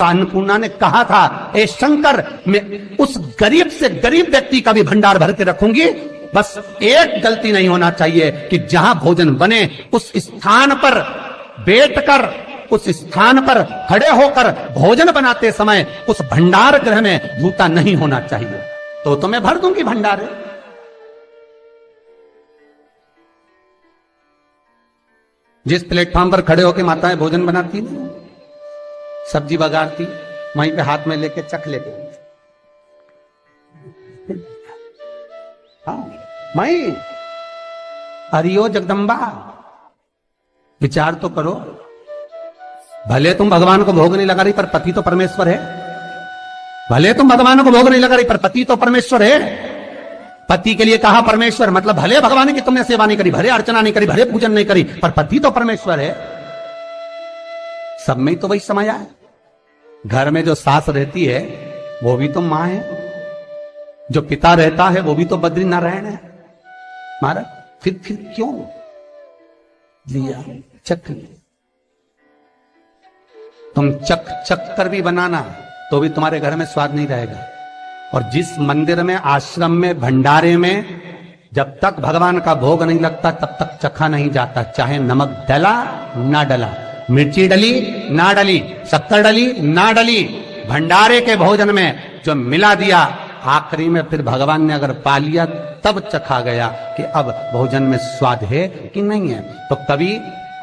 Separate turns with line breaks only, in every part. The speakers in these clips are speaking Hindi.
तो अन्नपूर्णा ने कहा था, ए शंकर, मैं उस गरीब से गरीब व्यक्ति का भी भंडार भर के रखूंगी, बस एक गलती नहीं होना चाहिए कि जहां भोजन बने उस स्थान पर बैठकर, उस स्थान पर खड़े होकर भोजन बनाते समय उस भंडार गृह में जूता नहीं होना चाहिए। तो मैं भर दूंगी भंडार। जिस प्लेटफॉर्म पर खड़े होकर माताएं भोजन बनाती, सब्जी बगाड़ती, वहीं पे हाथ में लेके चख लेते, हाँ माई हरियो जगदम्बा, विचार तो करो। भले तुम भगवान को भोग नहीं लगा रही पर पति तो परमेश्वर है। भले तुम भगवान को भोग नहीं लगा रही पर पति तो परमेश्वर है। पति के लिए कहा परमेश्वर, मतलब भले भगवान की तुमने सेवा नहीं करी, भले अर्चना नहीं करी, भले पूजन नहीं करी, पर पति तो परमेश्वर है। सब में तो वही समझ आए। घर में जो सास रहती है वो भी तो मां है, जो पिता रहता है वो भी तो बद्रीनारायण है। महाराज फिर क्यों लिया, चख लिया। तुम चख कर भी बनाना तो भी तुम्हारे घर में स्वाद नहीं रहेगा। और जिस मंदिर में, आश्रम में, भंडारे में जब तक भगवान का भोग नहीं लगता तब तक चखा नहीं जाता, चाहे नमक डला ना डला, मिर्ची डली ना डली, शक्कर डली ना डली, भंडारे के भोजन में जो मिला दिया, आखिरी में फिर भगवान ने अगर पा लिया तब चखा गया कि अब भोजन में स्वाद है कि नहीं है। तो कभी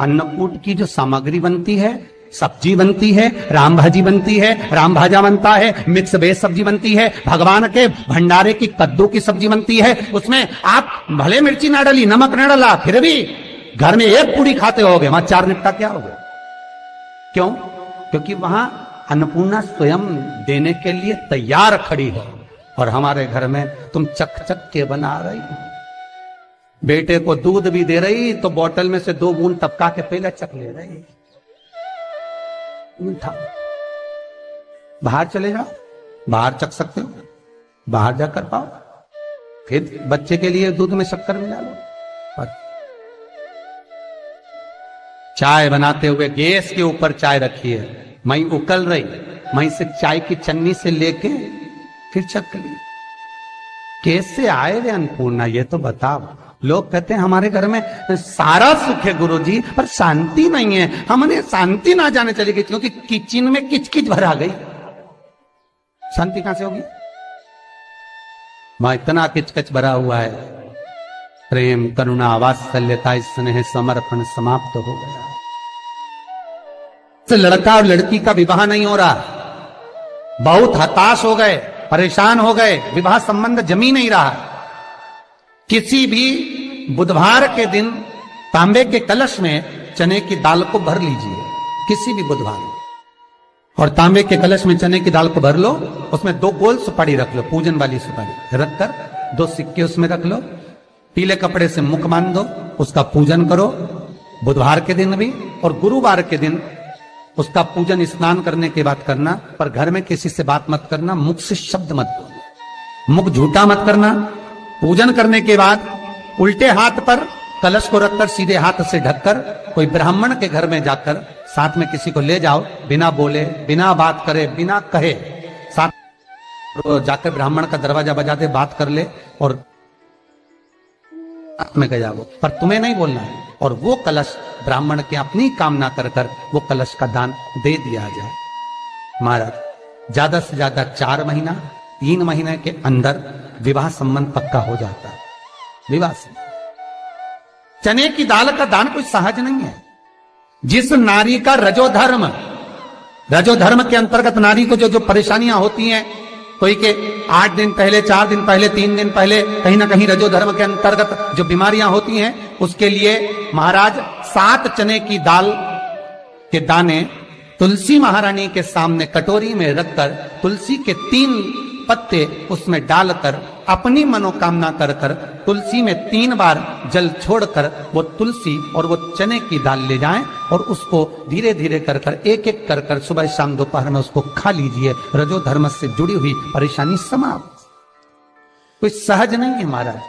अन्नकूट की जो सामग्री बनती है, सब्जी बनती है, राम भाजी बनती है, राम भाजा बनता है, मिक्स वेज सब्जी बनती है, भगवान के भंडारे की कद्दू की सब्जी बनती है, उसमें आप भले मिर्ची ना डली, नमक ना डला, फिर भी घर में एक पूरी खाते होगे, वहां 4 निपटा क्या होगा? क्यों? क्योंकि वहां अन्नपूर्णा स्वयं देने के लिए तैयार खड़ी है। और हमारे घर में तुम चक के बना रही, बेटे को दूध भी दे रही तो बोतल में से 2 बूंद टपका के पहले चख ले रही। मीठा बाहर चले जाओ, बाहर चख सकते हो, बाहर जाकर पाओ, फिर बच्चे के लिए दूध में शक्कर मिला लो। चाय बनाते हुए गैस के ऊपर चाय रखी है, मई उकल रही, मई से चाय की चन्नी से लेके फिर चख ली। कैसे आए वे अन्नपूर्णा, ये तो बताओ। लोग कहते हैं हमारे घर में सारा सुख है गुरुजी, पर शांति नहीं है। हमने शांति ना जाने चली गई क्योंकि किचन में किचकिच भरा गई। शांति कहां से होगी? वहां इतना किचकिच भरा हुआ है, प्रेम, करुणा, वात्सल्यता, स्नेह, समर्पण समाप्त हो गया। तो लड़का और लड़की का विवाह नहीं हो रहा, बहुत हताश हो गए, परेशान हो गए, विवाह संबंध जमी नहीं रहा। किसी भी बुधवार के दिन तांबे के कलश में चने की दाल को भर लीजिए, किसी भी बुधवार, और तांबे के कलश में चने की दाल को भर लो, उसमें 2 गोल सुपारी रख लो, पूजन वाली सुपारी रखकर 2 सिक्के उसमें रख लो, पीले कपड़े से मुख बांध दो, उसका पूजन करो बुधवार के दिन भी, और गुरुवार के दिन उसका पूजन स्नान करने के बाद करना। पर घर में किसी से बात मत करना, मुख से शब्द मत बोलना, मुख झूठा मत करना। पूजन करने के बाद उल्टे हाथ पर कलश को रखकर सीधे हाथ से ढककर कोई ब्राह्मण के घर में जाकर साथ में किसी को ले जाओ, बिना बोले, बिना बात करे, बिना कहे, साथ जाकर ब्राह्मण का दरवाजा बजा दे, बात कर ले और में गया वो, पर तुम्हें नहीं बोलना है। और वो कलश ब्राह्मण के अपनी कामना कर कर वो कलश का दान दे दिया जाए। महाराज ज्यादा से ज्यादा 4 महीना 3 महीने के अंदर विवाह संबंध पक्का हो जाता है। विवाह से चने की दाल का दान कोई सहज नहीं है। जिस नारी का रजोधर्म के अंतर्गत नारी को जो परेशानियां होती हैं, कोई के 8 दिन पहले, 4 दिन पहले, 3 दिन पहले कहीं ना कहीं रजोधर्म के अंतर्गत जो बीमारियां होती हैं, उसके लिए महाराज 7 चने की दाल के दाने तुलसी महारानी के सामने कटोरी में रखकर तुलसी के 3 पत्ते उसमें डालकर अपनी मनोकामना कर कर तुलसी में 3 बार जल छोड़कर वो तुलसी और वो चने की दाल ले जाएं और उसको धीरे धीरे कर कर एक एक कर कर सुबह शाम दोपहर में उसको खा लीजिए। रजो धर्म से जुड़ी हुई परेशानी समाप्त। कोई सहज नहीं है महाराज।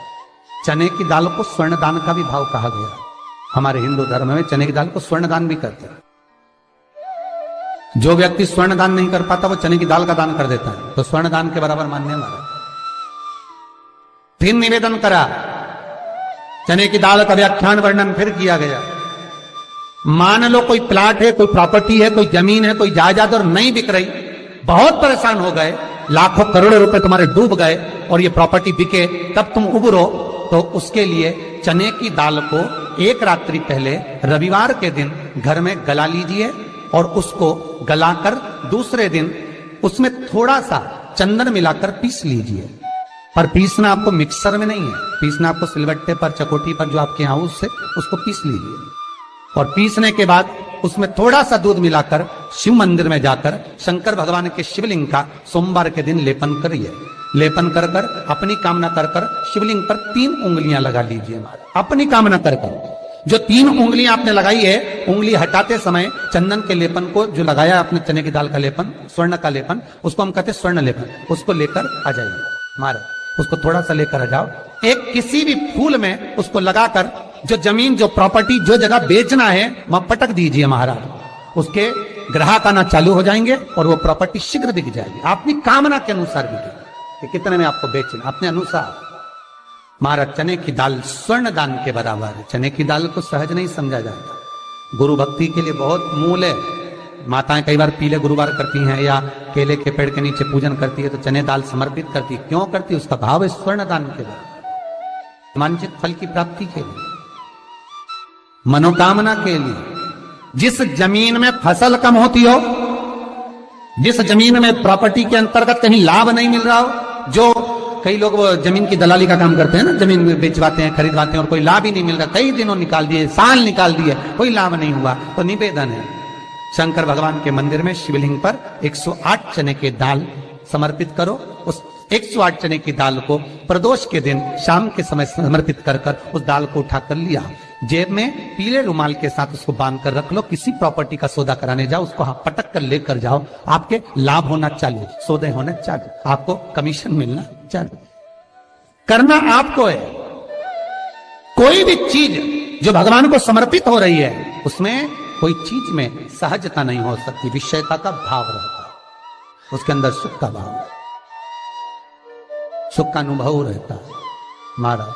चने की दाल को स्वर्ण दान का भी भाव कहा गया। हमारे हिंदू धर्म में चने की दाल को स्वर्ण दान भी करते हैं। जो व्यक्ति स्वर्ण दान नहीं कर पाता वो चने की दाल का दान कर देता है, तो स्वर्ण दान के बराबर मान्य हमारा। फिर निवेदन करा, चने की दाल का व्याख्यान वर्णन फिर किया गया। मान लो कोई प्लाट है, कोई प्रॉपर्टी है, कोई जमीन है, कोई जायदाद और नहीं बिक रही, बहुत परेशान हो गए, लाखों करोड़ों रुपए तुम्हारे डूब गए और ये प्रॉपर्टी बिके, तब तुम उबरो, तो उसके लिए चने की दाल को एक रात्रि पहले रविवार के दिन घर में गला लीजिए और उसको गलाकर दूसरे दिन उसमें थोड़ा सा चंदन मिलाकर पीस लीजिए। पर पीसना आपको मिक्सर में नहीं है, पीसना आपको सिलबट्टे पर, चकोटी पर, जो आपके यहाँ उससे उसको पीस लीजिए। और पीसने के बाद उसमें थोड़ा सा दूध मिलाकर शिव मंदिर में जाकर शंकर भगवान के शिवलिंग का सोमवार के दिन लेपन करिए। लेपन कर कर अपनी कामना कर कर शिवलिंग पर 3 उंगलियां लगा लीजिए। अपनी कामना कर कर जो 3 उंगलियां आपने लगाई है, उंगली हटाते समय चंदन के लेपन को जो लगाया आपने, चने की दाल का लेपन, स्वर्ण का लेपन, उसको हम कहते हैं स्वर्ण लेपन, उसको लेकर आ जाइए महाराज। उसको थोड़ा सा लेकर आ जाओ, एक किसी भी फूल में उसको लगाकर जो जमीन, जो प्रॉपर्टी, जो जगह बेचना है वहां पटक दीजिए महाराज। उसके ग्राहक आना चालू हो जाएंगे और वो प्रॉपर्टी शीघ्र बिक जाएगी, अपनी कामना के अनुसार बिकेगी कि कितने में आपको बेचना, अपने अनुसार। महाराज चने की दाल स्वर्ण दान के बराबर है। चने की दाल को सहज नहीं समझा जाता, गुरु भक्ति के लिए बहुत मूल है। माताएं कई बार पीले गुरुवार करती हैं या केले के पेड़ के नीचे पूजन करती है तो चने दाल समर्पित करती है। क्यों करती है? उसका भाव है स्वर्ण दान के बराबर, वांछित फल की प्राप्ति के लिए, मनोकामना के लिए। जिस जमीन में फसल कम होती हो, जिस जमीन में प्रॉपर्टी के अंतर्गत कहीं लाभ नहीं मिल रहा हो, जो कई लोग वो जमीन की दलाली का काम करते हैं ना, जमीन बेचवाते हैं, खरीदवाते हैं और कोई लाभ ही नहीं मिल रहा, कई दिनों निकाल दिए, साल निकाल दिए, कोई लाभ नहीं हुआ, तो निवेदन है शंकर भगवान के मंदिर में शिवलिंग पर 108 चने के दाल समर्पित करो। उस 108 चने की दाल को प्रदोष के दिन शाम के समय समर्पित कर कर उस दाल को उठाकर लिया, जेब में पीले रुमाल के साथ उसको बांध कर रख लो। किसी प्रॉपर्टी का सौदा कराने जाओ, उसको पटक कर लेकर जाओ, आपके लाभ होना चालू, सौदे होने चालू, आपको कमीशन मिलना चालू। करना आपको है। कोई भी चीज जो भगवान को समर्पित हो रही है उसमें कोई चीज में सहजता नहीं हो सकती, विषयता का भाव रहता है, उसके अंदर सुख का भाव, सुख का अनुभव रहता है। महाराज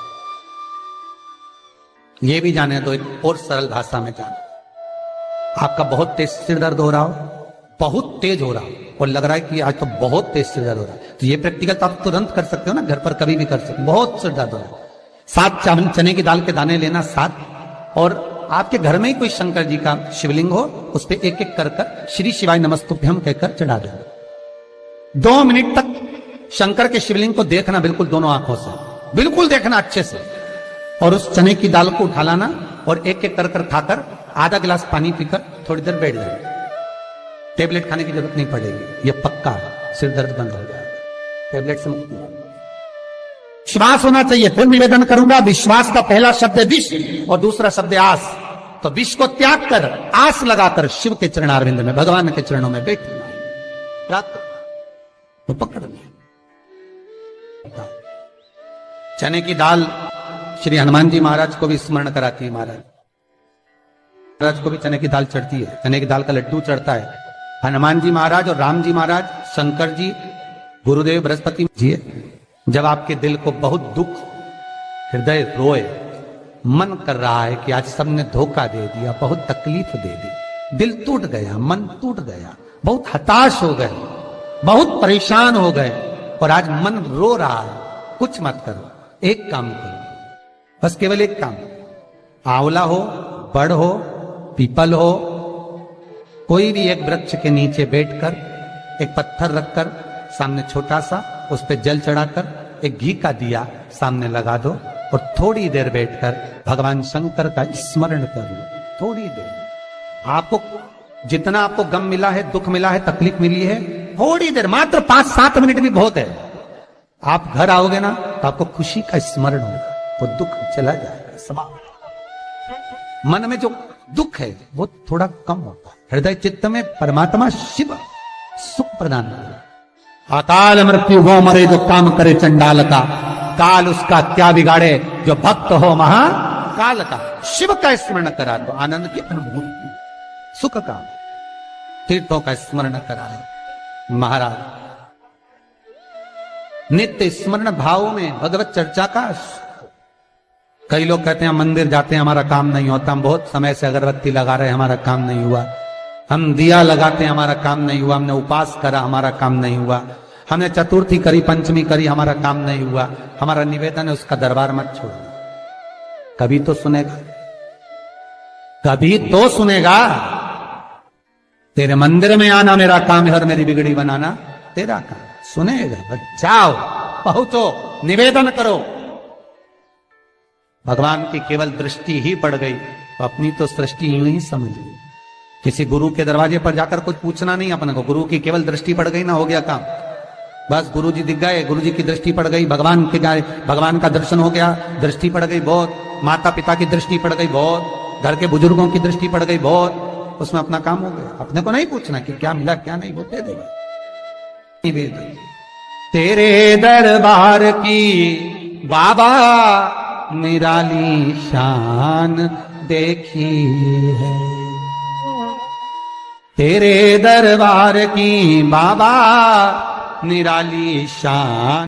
ये भी जाने दो, एक और सरल भाषा में जाने, आपका बहुत तेज सिर दर्द हो रहा हो, बहुत तेज हो रहा हो और लग रहा है कि आज तो बहुत तेज सिर दर्द हो रहा है, तो ये प्रैक्टिकल तो आप तुरंत कर सकते हो ना, घर पर कभी भी कर सकते हो। बहुत सिर दर्द हो रहा है, 7 चने की दाल के दाने लेना 7, और आपके घर में ही कोई शंकर जी का शिवलिंग हो, उस पर एक एक कर कर श्री शिवाय नमस्तुभ्यम कहकर चढ़ा देना। 2 मिनट तक शंकर के शिवलिंग को देखना, बिल्कुल दोनों आंखों से, बिल्कुल देखना अच्छे से, और उस चने की दाल को उठा लाना और एक एक कर कर खाकर आधा गिलास पानी पीकर थोड़ी देर बैठ जाए। टेबलेट खाने की जरूरत नहीं पड़ेगी, यह पक्का है, सिर दर्द बंद हो जाएगा, टेबलेट से मुक्ति। विश्वास होना चाहिए। फिर निवेदन करूंगा, विश्वास का पहला शब्द है विष और दूसरा शब्द है आस। तो विष को त्याग कर आस लगाकर शिव के चरणारविंद में, भगवान के चरणों में बैठना, तो पकड़ना। चने की दाल श्री हनुमान जी महाराज को भी स्मरण कराती है। महाराज को भी चने की दाल चढ़ती है, चने की दाल का लड्डू चढ़ता है। हनुमान जी महाराज और राम जी महाराज, शंकर जी, गुरुदेव बृहस्पति जी, जब आपके दिल को बहुत दुख, हृदय रोए, मन कर रहा है कि आज सबने धोखा दे दिया, बहुत तकलीफ दे दी, दिल टूट गया, मन टूट गया, बहुत हताश हो गए, बहुत परेशान हो गए और आज मन रो रहा है, कुछ मत करो, एक काम करो, बस केवल एक काम। आंवला हो, बड़ हो, पीपल हो, कोई भी एक वृक्ष के नीचे बैठकर एक पत्थर रखकर सामने छोटा सा, उस पर जल चढ़ाकर एक घी का दिया सामने लगा दो और थोड़ी देर बैठकर भगवान शंकर का स्मरण कर लो। थोड़ी देर, आपको जितना आपको गम मिला है, दुख मिला है, तकलीफ मिली है, थोड़ी देर, मात्र 5-7 मिनट भी बहुत है। आप घर आओगे ना तो आपको खुशी का स्मरण होगा, वो दुख चला जाएगा, समाप्त। मन में जो दुख है वो थोड़ा कम होता है, हृदय चित्त में परमात्मा शिव सुख प्रदान करे। अकाल मृत्यु हो मरे जो काम करे चंडाल का, काल उसका क्या बिगाड़े जो भक्त हो महाकाल का। शिव का स्मरण करा तो आनंद की अनुभूति, सुख का। तीर्थों का स्मरण कराए। महाराज नित्य स्मरण भाव में भगवत चर्चा का। कई लोग कहते हैं मंदिर जाते हैं हमारा काम नहीं होता, हम बहुत समय से अगरबत्ती लगा रहे हैं हमारा काम नहीं हुआ, हम दिया लगाते हैं हमारा काम नहीं हुआ, हमने उपास करा हमारा काम नहीं हुआ, हमने चतुर्थी करी पंचमी करी हमारा काम नहीं हुआ। हमारा निवेदन है उसका दरबार मत छोड़ना, कभी तो सुनेगा, कभी तो सुनेगा। तेरे मंदिर में आना मेरा काम है और मेरी बिगड़ी बनाना तेरा काम, सुनेगा। जाओ पहुंचो निवेदन करो। भगवान की केवल दृष्टि ही पड़ गई तो अपनी तो सृष्टि यूं ही समझ ली। किसी गुरु के दरवाजे पर जाकर कुछ पूछना नहीं अपने को, गुरु की केवल दृष्टि पड़ गई ना, हो गया काम। बस गुरु जी दिख गए, गुरु जी की दृष्टि पड़ गई, भगवान के गए, भगवान का दर्शन हो गया, दृष्टि पड़ गई बहुत, माता पिता की दृष्टि पड़ गई बहुत, घर के बुजुर्गों की दृष्टि पड़ गई बहुत, उसमें अपना काम हो गया। अपने को नहीं पूछना कि क्या मिला क्या नहीं, वो दे देगा। निवेदन तेरे दरबार की बाबा निराली शान देखी है, तेरे दरबार की बाबा निराली शान